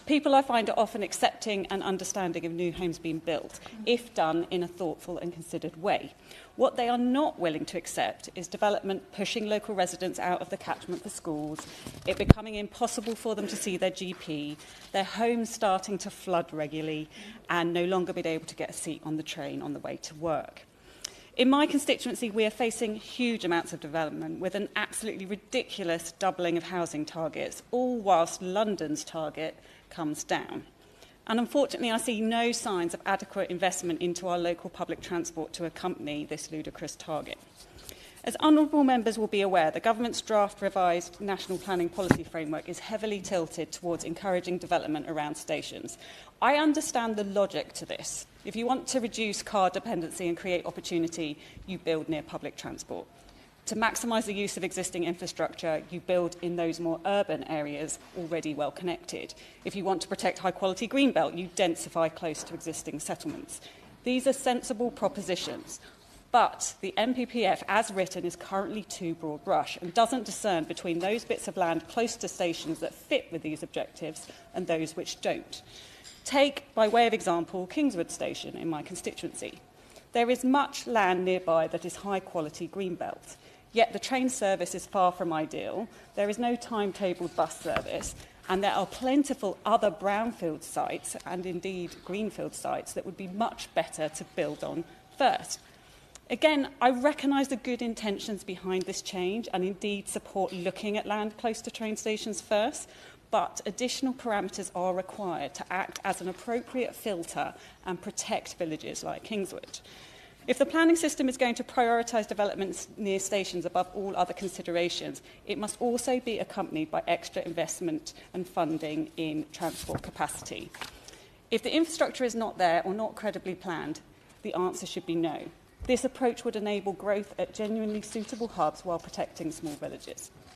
People, I find, are often accepting and understanding of new homes being built, if done in a thoughtful and considered way. What they are not willing to accept is development pushing local residents out of the catchment for schools, it becoming impossible for them to see their GP, their homes starting to flood regularly, and no longer being able to get a seat on the train on the way to work. In my constituency, we are facing huge amounts of development with an absolutely ridiculous doubling of housing targets, all whilst London's target comes down. And unfortunately, I see no signs of adequate investment into our local public transport to accompany this ludicrous target. As honourable members will be aware, the government's draft revised national planning policy framework is heavily tilted towards encouraging development around stations. I understand the logic to this. If you want to reduce car dependency and create opportunity, you build near public transport. To maximise the use of existing infrastructure, you build in those more urban areas already well connected. If you want to protect high-quality greenbelt, you densify close to existing settlements. These are sensible propositions. But the NPPF, as written, is currently too broad brush and doesn't discern between those bits of land close to stations that fit with these objectives and those which don't. Take, by way of example, Kingswood station in my constituency. There is much land nearby that is high-quality greenbelt, yet the train service is far from ideal, there is no timetabled bus service, and there are plentiful other brownfield sites, and indeed greenfield sites, that would be much better to build on first. Again, I recognise the good intentions behind this change and indeed support looking at land close to train stations first, but additional parameters are required to act as an appropriate filter and protect villages like Kingswood. If the planning system is going to prioritise developments near stations above all other considerations, it must also be accompanied by extra investment and funding in transport capacity. If the infrastructure is not there or not credibly planned, the answer should be no. This approach would enable growth at genuinely suitable hubs while protecting small villages.